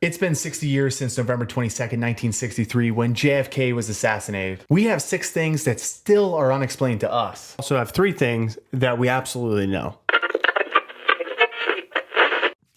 It's been 60 years since November 22nd, 1963, when JFK was assassinated. We have 6 things that still are unexplained to us. Also have 3 things that we absolutely know.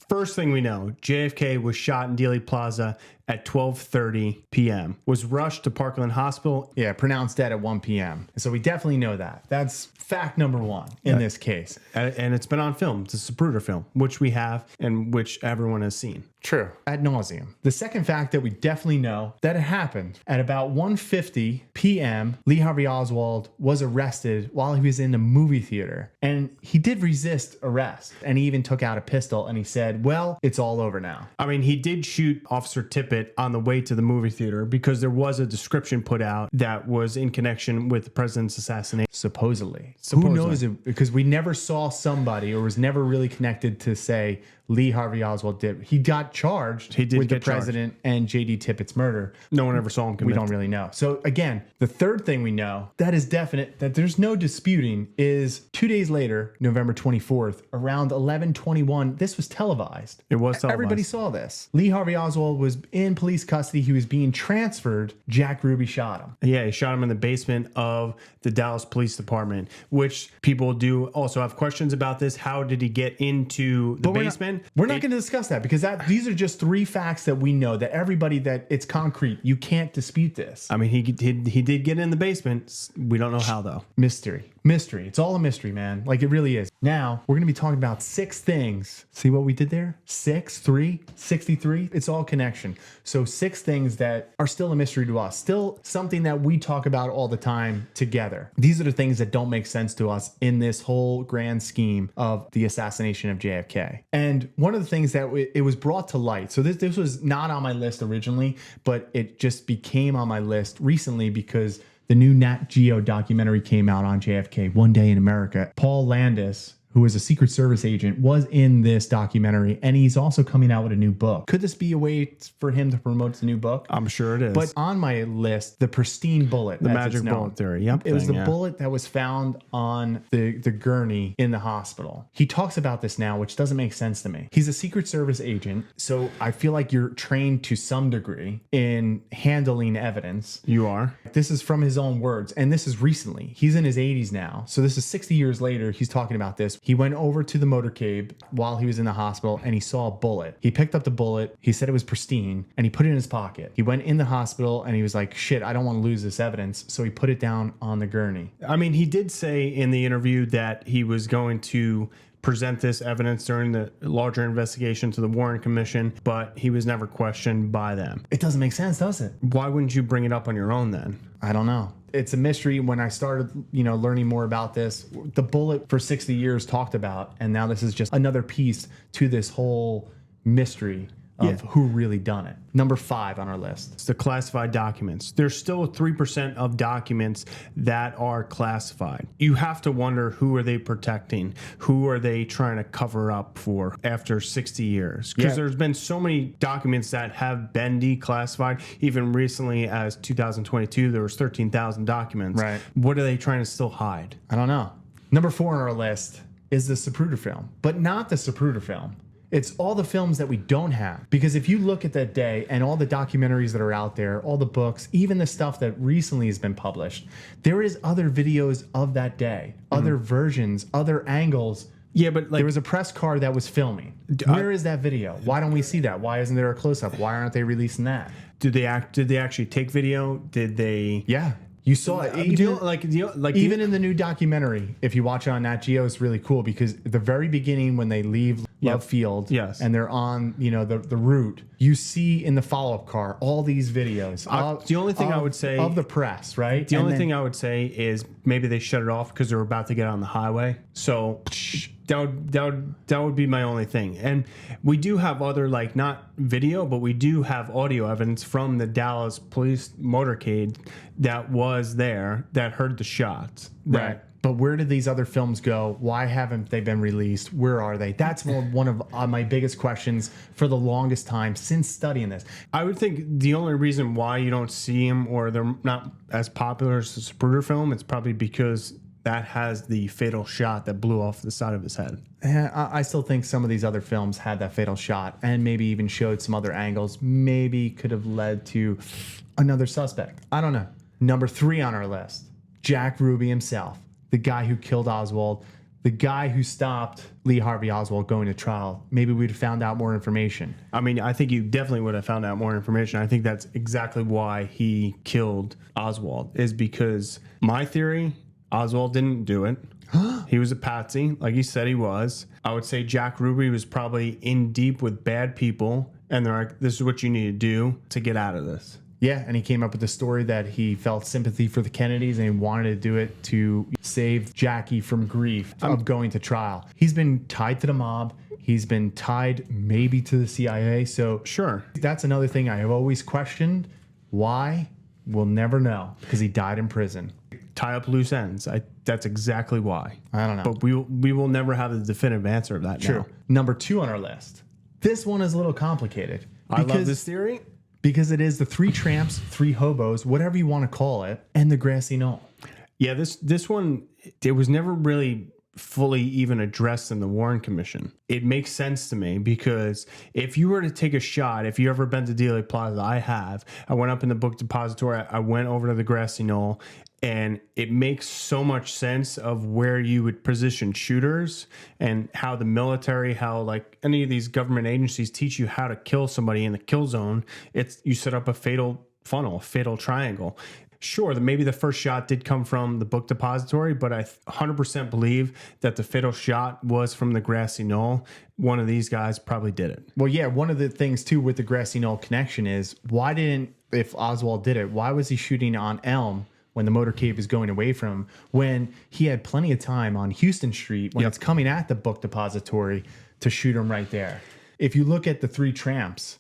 First thing we know, JFK was shot in Dealey Plaza at 12:30 p.m. Was rushed to Parkland Hospital. Yeah, pronounced dead at 1 p.m. So we definitely know that. That's fact number 1 in this case. And it's been on film. It's a Zapruder film, which we have and which everyone has seen. True. Ad nauseum. The second fact that we definitely know that it happened at about 1:50 p.m. Lee Harvey Oswald was arrested while he was in the movie theater. And he did resist arrest. And he even took out a pistol and he said, well, it's all over now. I mean, he did shoot Officer Tippett on the way to the movie theater because there was a description put out that was in connection with the president's assassination. Supposedly. Who knows? Because we never saw somebody or was never really connected to say Lee Harvey Oswald did. He got charged with the president and J.D. Tippett's murder. No one ever saw him commit. We don't really know. So again, the third thing we know that is definite, that there's no disputing, is 2 days later, November 24th, around 11:21, this was televised. It was televised. Everybody saw this. Lee Harvey Oswald was in police custody. He was being transferred. Jack Ruby shot him. Yeah, he shot him in the basement of the Dallas Police Department, which people do also have questions about this. How did he get into the basement? We're not going to discuss that because these are just 3 facts that we know that everybody, that it's concrete. You can't dispute this. I mean, he did get in the basement. We don't know how though. Mystery. It's all a mystery, man. Like it really is. Now we're going to be talking about 6 things. See what we did there? 6, 3, 63. It's all connection. So 6 things that are still a mystery to us. Still something that we talk about all the time together. These are the things that don't make sense to us in this whole grand scheme of the assassination of JFK. And one of the things that it was brought to light. So this was not on my list originally, but it just became on my list recently because the new Nat Geo documentary came out on JFK, One Day in America. Paul Landis, who was a Secret Service agent, was in this documentary, and he's also coming out with a new book. Could this be a way for him to promote the new book? I'm sure it is. But on my list, the pristine bullet. The magic bullet theory. Yep. It was the bullet that was found on the gurney in the hospital. He talks about this now, which doesn't make sense to me. He's a Secret Service agent, so I feel like you're trained to some degree in handling evidence. You are. This is from his own words, and this is recently. He's in his 80s now, so this is 60 years later. He's talking about this. He went over to the motorcade while he was in the hospital and he saw a bullet. He picked up the bullet. He said it was pristine and he put it in his pocket. He went in the hospital and he was like, shit, I don't want to lose this evidence. So he put it down on the gurney. I mean, he did say in the interview that he was going to present this evidence during the larger investigation to the Warren Commission, but he was never questioned by them. It doesn't make sense, does it? Why wouldn't you bring it up on your own then? I don't know. It's a mystery. When I started, learning more about this, the bullet for 60 years talked about, and now this is just another piece to this whole mystery of who really done it. Number 5 on our list. It's the classified documents. There's still 3% of documents that are classified. You have to wonder, who are they protecting? Who are they trying to cover up for after 60 years? Because there's been so many documents that have been declassified. Even recently as 2022, there was 13,000 documents. Right. What are they trying to still hide? I don't know. Number 4 on our list is the Zapruder film, but not the Zapruder film. It's all the films that we don't have. Because if you look at that day and all the documentaries that are out there, all the books, even the stuff that recently has been published, there is other videos of that day, other versions, other angles. Yeah, but like, there was a press car that was filming. Where is that video? Why don't we see that? Why isn't there a close-up? Why aren't they releasing that? Did they actually take video? Did they? Yeah. You saw it. Even in the new documentary, if you watch it on Nat Geo, it's really cool because at the very beginning when they leave Love Field and they're on the route, you see in the follow-up car all these videos. The only thing I would say of the press, right? The only thing I would say is maybe they shut it off because they're about to get on the highway. So that would be my only thing. And we do have other, like, not video, but we do have audio evidence from the Dallas police motorcade that was there that heard the shots. Right. But where did these other films go? Why haven't they been released? Where are they? That's one of my biggest questions for the longest time since studying this. I would think the only reason why you don't see them or they're not as popular as the Zapruder film, it's probably because that has the fatal shot that blew off the side of his head. And I still think some of these other films had that fatal shot and maybe even showed some other angles. Maybe could have led to another suspect. I don't know. Number 3 on our list, Jack Ruby himself, the guy who killed Oswald, the guy who stopped Lee Harvey Oswald going to trial. Maybe we'd have found out more information. I mean, I think you definitely would have found out more information. I think that's exactly why he killed Oswald, is because my theory, Oswald didn't do it. He was a patsy, like he said he was. I would say Jack Ruby was probably in deep with bad people, and they're like, this is what you need to do to get out of this. Yeah, and he came up with the story that he felt sympathy for the Kennedys and he wanted to do it to save Jackie from grief of going to trial. He's been tied to the mob. He's been tied maybe to the CIA. So Sure. that's another thing I have always questioned. Why? We'll never know, because he died in prison. Tie up loose ends. That's exactly why. I don't know. But we will never have the definitive answer of that now. Number 2 on our list. This one is a little complicated. I love this theory. Because it is the 3 tramps, 3 hobos, whatever you want to call it, and the grassy knoll. Yeah, this one, it was never really fully even addressed in the Warren Commission. It makes sense to me because if you were to take a shot, if you ever been to Dealey Plaza, I have. I went up in the book depository, I went over to the grassy knoll, and it makes so much sense of where you would position shooters and how the military, how like any of these government agencies teach you how to kill somebody in the kill zone. It's you set up a fatal funnel, a fatal triangle. Sure, maybe the first shot did come from the book depository, but I 100% believe that the fatal shot was from the grassy knoll. One of these guys probably did it. Well, yeah, one of the things too with the grassy knoll connection is if Oswald did it, why was he shooting on Elm when the motorcade was going away from him, when he had plenty of time on Houston Street when it's coming at the book depository to shoot him right there? If you look at the 3 tramps,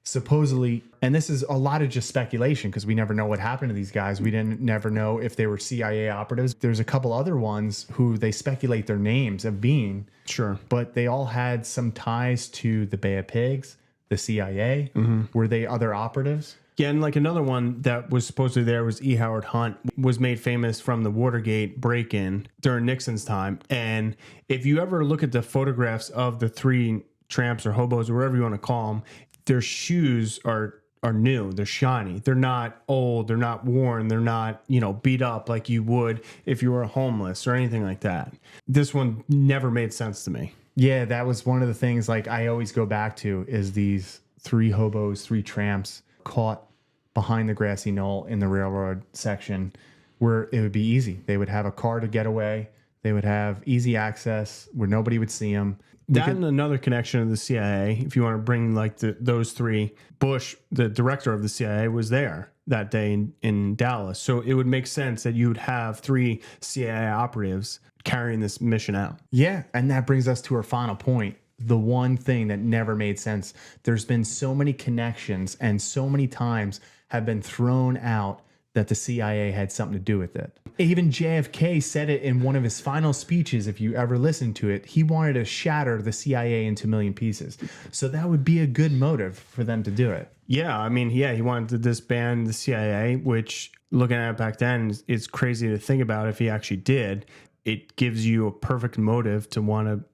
supposedly, and this is a lot of just speculation because we never know what happened to these guys. We never know if they were CIA operatives. There's a couple other ones who they speculate their names of being. Sure. But they all had some ties to the Bay of Pigs, the CIA. Were they other operatives? Yeah, and like another one that was supposedly there was E. Howard Hunt, was made famous from the Watergate break-in during Nixon's time. And if you ever look at the photographs of the 3 tramps or hobos or whatever you want to call them, their shoes are new. They're shiny. They're not old. They're not worn. They're not, beat up like you would if you were homeless or anything like that. This one never made sense to me. Yeah, that was one of the things like I always go back to is these 3 hobos, 3 tramps caught behind the grassy knoll in the railroad section where it would be easy. They would have a car to get away. They would have easy access where nobody would see them. And another connection to the CIA, if you want to bring like those 3, Bush, the director of the CIA, was there that day in Dallas. So it would make sense that you would have 3 CIA operatives carrying this mission out. Yeah, and that brings us to our final point. The one thing that never made sense. There's been so many connections and so many times have been thrown out that the CIA had something to do with it. Even JFK said it in one of his final speeches, if you ever listened to it. He wanted to shatter the CIA into a million pieces. So that would be a good motive for them to do it. Yeah, I mean, he wanted to disband the CIA, which, looking at it back then, is crazy to think about if he actually did. It gives you a perfect motive to want to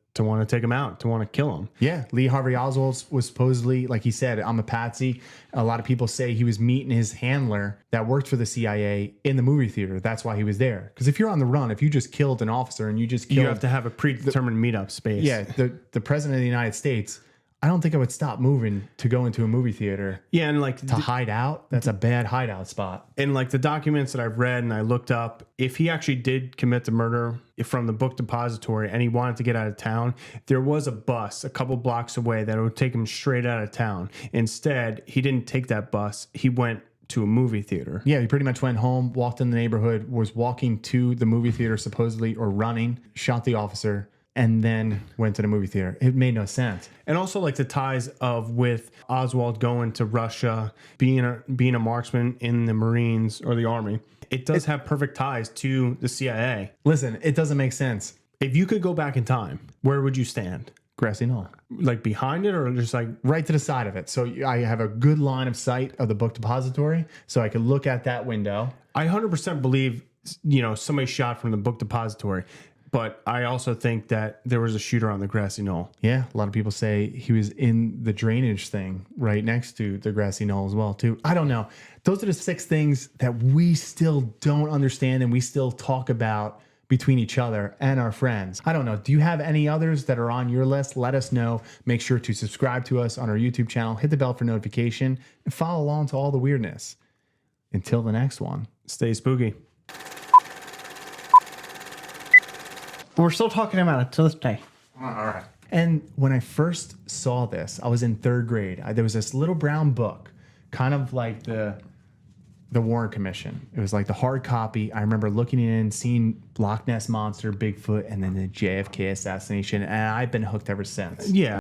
take him out, to want to kill him. Yeah, Lee Harvey Oswald was supposedly, like he said, I'm a patsy. A lot of people say he was meeting his handler that worked for the CIA in the movie theater. That's why he was there. Because if you're on the run, if you just killed an officer and you just killed... You have to have a predetermined meetup space. Yeah, the president of the United States... I don't think I would stop moving to go into a movie theater. Yeah, and like to hide out, that's a bad hideout spot. And like the documents that I've read and I looked up, if he actually did commit the murder from the book depository and he wanted to get out of town, there was a bus a couple blocks away that would take him straight out of town. Instead, he didn't take that bus. He went to a movie theater. Yeah, he pretty much went home, walked in the neighborhood, was walking to the movie theater supposedly, or running, shot the officer, and then went to the movie theater. It made no sense. And also like the ties of with Oswald going to Russia, being a marksman in the Marines or the Army. It does have perfect ties to the CIA. Listen, it doesn't make sense. If you could go back in time, where would you stand? Grassy knoll. Like behind it or just like... Right to the side of it. So I have a good line of sight of the book depository so I could look at that window. I 100% believe somebody shot from the book depository. But I also think that there was a shooter on the grassy knoll. Yeah, a lot of people say he was in the drainage thing right next to the grassy knoll as well, too. I don't know. Those are the 6 things that we still don't understand and we still talk about between each other and our friends. I don't know. Do you have any others that are on your list? Let us know. Make sure to subscribe to us on our YouTube channel, hit the bell for notification, and follow along to all the weirdness. Until the next one. Stay spooky. We're still talking about it to this day. All right. And when I first saw this, I was in 3rd grade. There was this little brown book, kind of like the Warren Commission. It was like the hard copy. I remember looking in, seeing Loch Ness Monster, Bigfoot, and then the JFK assassination. And I've been hooked ever since. Yeah.